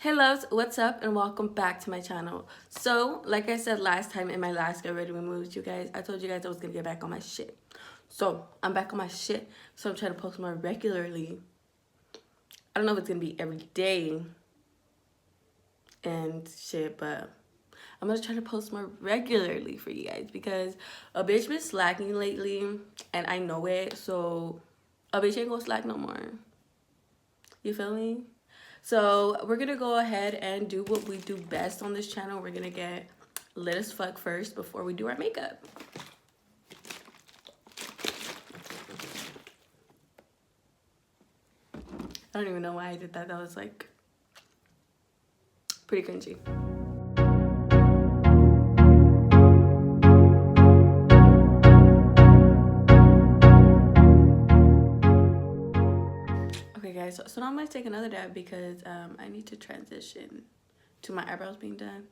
Hey loves, what's up and welcome back to my channel. So, like I said last time in my last GRWM with you guys, I told you guys I was going to get back on my shit. So, I'm back on my shit, so I'm trying to post more regularly. I don't know if it's going to be every day and shit, but I'm going to try to post more regularly for you guys because a bitch been slacking lately and I know it, so a bitch ain't going to slack no more. You feel me? So we're gonna go ahead and do what we do best on this channel. We're gonna get lit as fuck first before we do our makeup. I don't even know why I did that. That was like pretty cringy. Okay guys, so now I'm gonna take another dab because I need to transition to my eyebrows being done.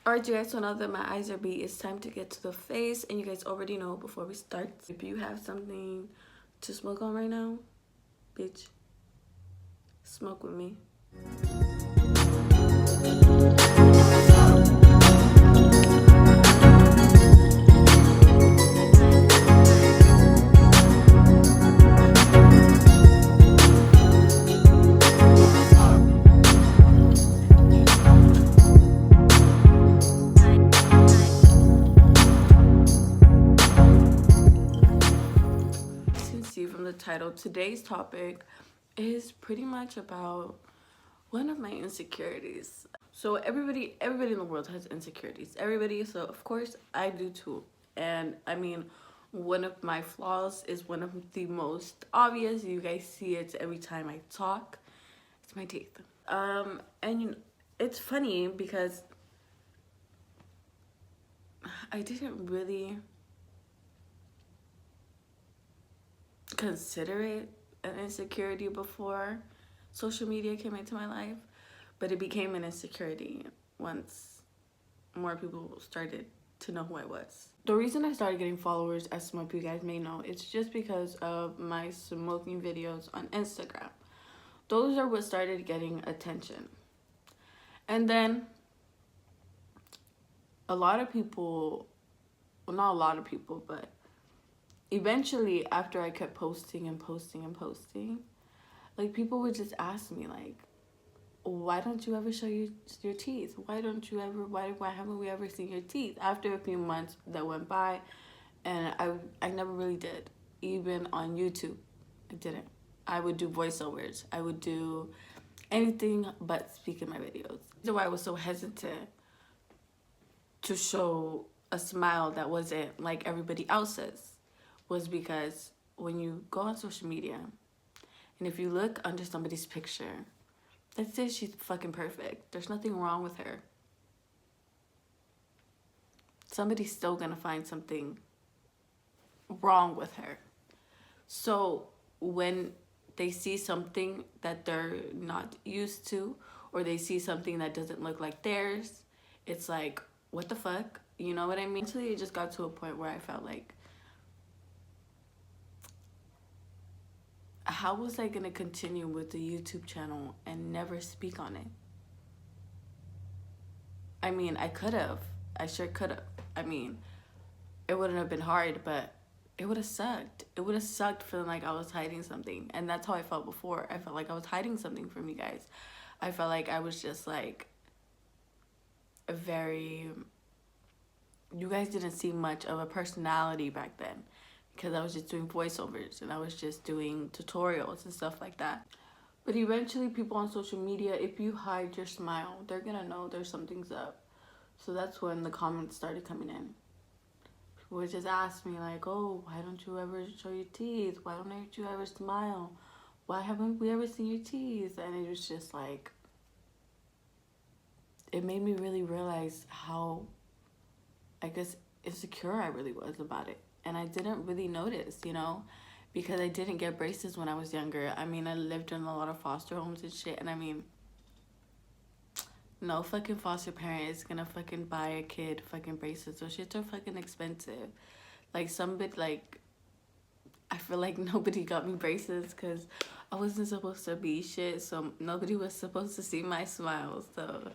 Alright you guys, so now that my eyes are beat, it's time to get to the face. And you guys already know before we start, if you have something to smoke on right now, bitch, smoke with me. From the title, today's topic is pretty much about one of my insecurities. So everybody in the world has insecurities, everybody, so of course I do too. And I mean, one of my flaws is one of the most obvious. You guys see it every time I talk. It's my teeth. And you know, it's funny because I didn't really consider it an insecurity before social media came into my life, but it became an insecurity once more people started to know who I was. The reason I started getting followers, as some of you guys may know, it's just because of my smoking videos on Instagram. Those are what started getting attention. And then a lot of people, well, not a lot of people, but eventually after I kept posting and posting and posting, like people would just ask me like, why don't you ever show your teeth? Why haven't we ever seen your teeth? After a few months that went by, and I never really did. Even on YouTube, I didn't. I would do voiceovers. I would do anything but speak in my videos. That's why I was so hesitant to show a smile that wasn't like everybody else's, was because when you go on social media and if you look under somebody's picture, let's say she's fucking perfect, there's nothing wrong with her, somebody's still gonna find something wrong with her. So when they see something that they're not used to, or they see something that doesn't look like theirs, it's like, what the fuck? You know what I mean? Actually, it just got to a point where I felt like, how was I gonna continue with the YouTube channel and never speak on it? I mean, I could have. I sure could have. I mean, it wouldn't have been hard, but it would have sucked. It would have sucked feeling like I was hiding something. And that's how I felt before. I felt like I was hiding something from you guys. I felt like I was just like a very... You guys didn't see much of a personality back then because I was just doing voiceovers and I was just doing tutorials and stuff like that. But eventually people on social media, if you hide your smile, they're gonna know there's something's up. So that's when the comments started coming in. People would just ask me like, oh, why don't you ever show your teeth? Why don't you ever smile? Why haven't we ever seen your teeth? And it was just like, it made me really realize how, I guess, insecure I really was about it. And I didn't really notice, you know, because I didn't get braces when I was younger. I mean, I lived in a lot of foster homes and shit. And I mean, no fucking foster parent is gonna fucking buy a kid fucking braces. Those shits are fucking expensive. Like, I feel like nobody got me braces because I wasn't supposed to be shit. So nobody was supposed to see my smile. So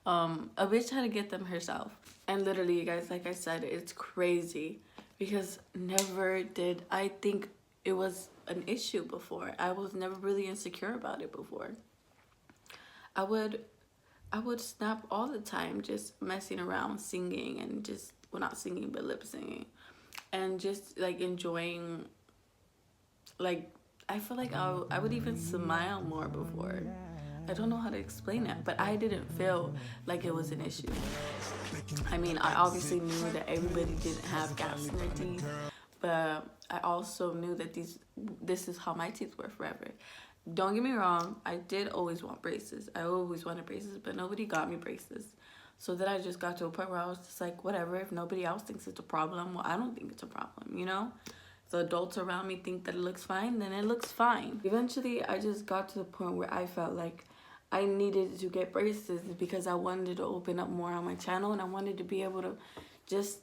a bitch had to get them herself. And literally, you guys, like I said, it's crazy because never did I think it was an issue before. I was never really insecure about it before. I would snap all the time, just messing around, singing, and just, well, not singing, but lip singing, and just like enjoying, like, I feel like I would even smile more before. I don't know how to explain it, but I didn't feel like it was an issue. I mean, I obviously knew that everybody didn't have gaps in their teeth, but I also knew that this is how my teeth were forever. Don't get me wrong, I did always want braces. I always wanted braces, but nobody got me braces. So then I just got to a point where I was just like, whatever, if nobody else thinks it's a problem, well, I don't think it's a problem, you know? The adults around me think that it looks fine, then it looks fine. Eventually, I just got to the point where I felt like I needed to get braces because I wanted to open up more on my channel and I wanted to be able to just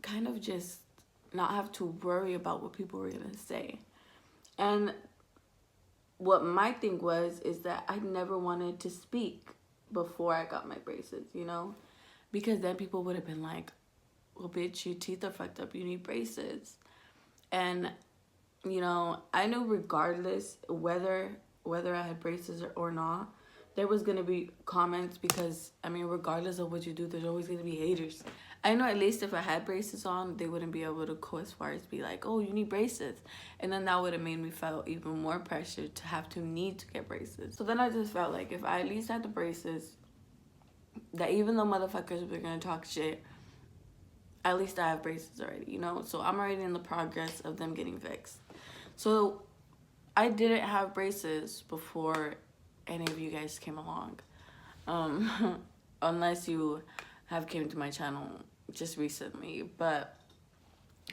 kind of just not have to worry about what people were gonna say. And what my thing was is that I never wanted to speak before I got my braces, you know? Because then people would have been like, well, bitch, your teeth are fucked up, you need braces. And, you know, I knew regardless whether I had braces or not, there was going to be comments because, I mean, regardless of what you do, there's always going to be haters. I know at least if I had braces on, they wouldn't be able to go as far as be like, oh, you need braces. And then that would have made me feel even more pressure to need to get braces. So then I just felt like if I at least had the braces, that even though motherfuckers were going to talk shit, at least I have braces already, you know? So I'm already in the progress of them getting fixed. So I didn't have braces before any of you guys came along. Unless you have came to my channel just recently. But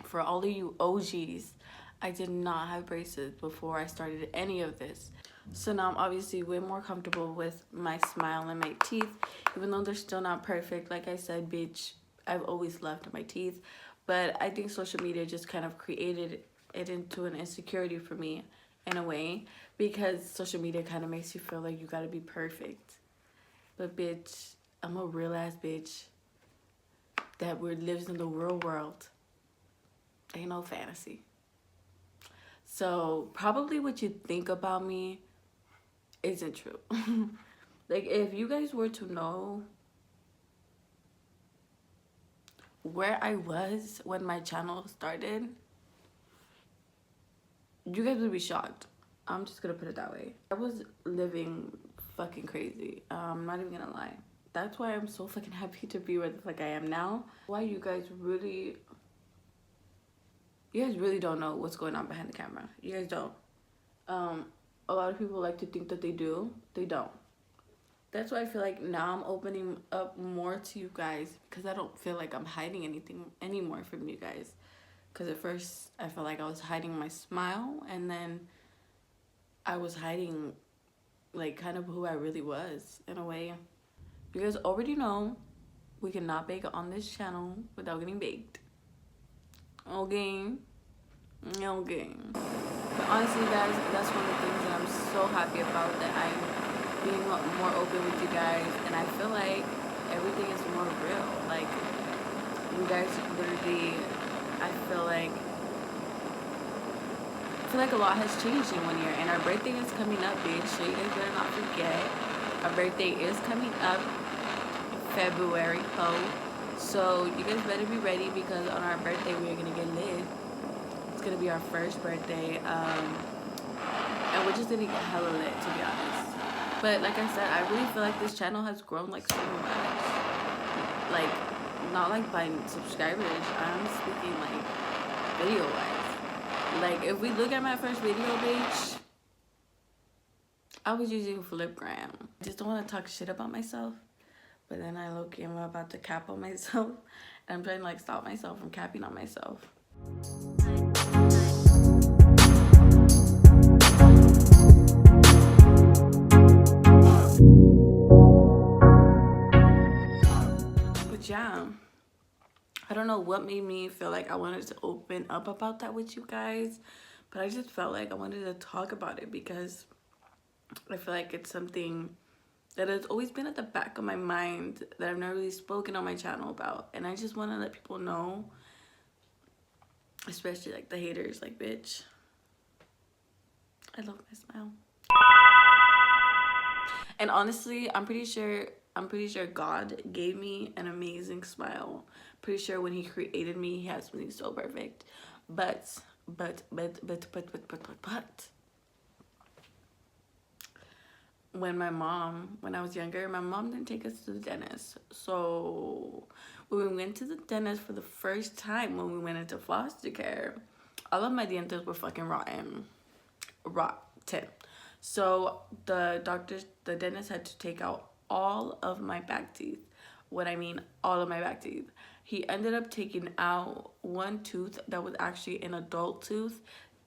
for all of you OGs, I did not have braces before I started any of this. So now I'm obviously way more comfortable with my smile and my teeth, even though they're still not perfect. Like I said, bitch, I've always loved my teeth. But I think social media just kind of created it into an insecurity for me in a way, because social media kind of makes you feel like you gotta be perfect. But bitch, I'm a real ass bitch that lives in the real world. Ain't no fantasy. So probably what you think about me isn't true. Like, if you guys were to know where I was when my channel started, you guys would be shocked. I'm just gonna put it that way. I was living fucking crazy. I'm not even gonna lie. That's why I'm so fucking happy to be where the fuck I am now. Why you guys really don't know what's going on behind the camera. You guys don't. A lot of people like to think that they do. They don't. That's why I feel like now I'm opening up more to you guys, because I don't feel like I'm hiding anything anymore from you guys. Because at first I felt like I was hiding my smile, and then I was hiding like kind of who I really was in a way. You guys already know we cannot bake on this channel without getting baked. Okay. Okay. But honestly, guys, that's one of the things that I'm so happy about, that I'm being more open with you guys, and I feel like everything is more real. Like, you guys literally I feel like a lot has changed in 1 year, and our birthday is coming up, bitch. So you guys better not forget. Our birthday is coming up February, so you guys better be ready, because on our birthday we are gonna get lit. It's gonna be our first birthday, and we're just gonna get hella lit, to be honest. But like I said, I really feel like this channel has grown like so much. Like, not like by subscribers, I'm speaking like video wise. Like, if we look at my first video, bitch, I was using Flipgram. I just don't want to talk shit about myself, but then I look, I'm about to cap on myself, and I'm trying to like stop myself from capping on myself. But yeah, I don't know what made me feel like I wanted to open up about that with you guys, but I just felt like I wanted to talk about it, because I feel like it's something that has always been at the back of my mind that I've never really spoken on my channel about. And I just want to let people know, especially like the haters, like, bitch, I love my smile. And honestly, I'm pretty sure God gave me an amazing smile. Pretty sure when he created me, he had something so perfect. But when I was younger, my mom didn't take us to the dentist. So when we went to the dentist for the first time, when we went into foster care, all of my dientes were fucking rotten. So the dentist had to take out all of my back teeth. What I mean, all of my back teeth. He ended up taking out one tooth that was actually an adult tooth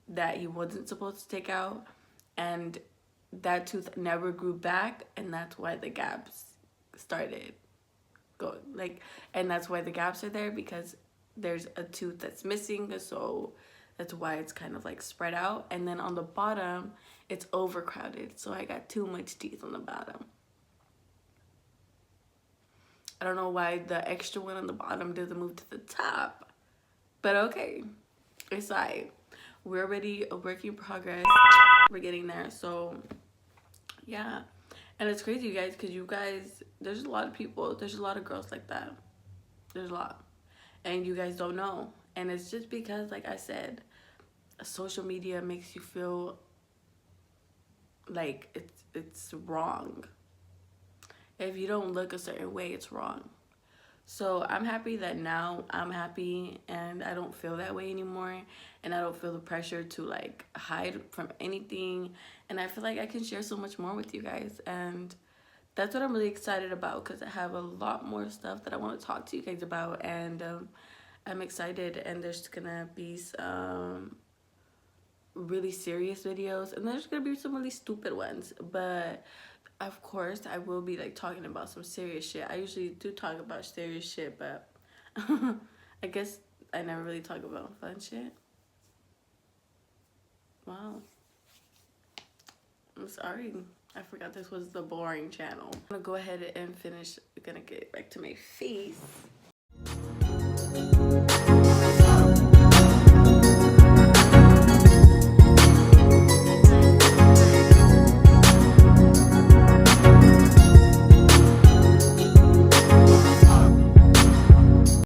that he wasn't supposed to take out, and that tooth never grew back, and that's why the gaps started going, like, and that's why the gaps are there, because there's a tooth that's missing, so that's why it's kind of like spread out. And then on the bottom, it's overcrowded, so I got too much teeth on the bottom. I don't know why the extra one on the bottom doesn't move to the top, but okay, it's like, we're already a work in progress. We're getting there. So yeah, and it's crazy, you guys, because you guys, there's a lot of people, there's a lot of girls like that. There's a lot, and you guys don't know. And it's just because, like I said, social media makes you feel like it's wrong. If you don't look a certain way, it's wrong. So I'm happy that now I'm happy and I don't feel that way anymore, and I don't feel the pressure to like hide from anything, and I feel like I can share so much more with you guys, and that's what I'm really excited about, because I have a lot more stuff that I want to talk to you guys about, and I'm excited. And there's gonna be some really serious videos, and there's gonna be some really stupid ones, but of course I will be like talking about some serious shit. I usually do talk about serious shit, but I guess I never really talk about fun shit. Wow, I'm sorry, I forgot this was the boring channel. I'm gonna go ahead and finish. I'm gonna get back to my face.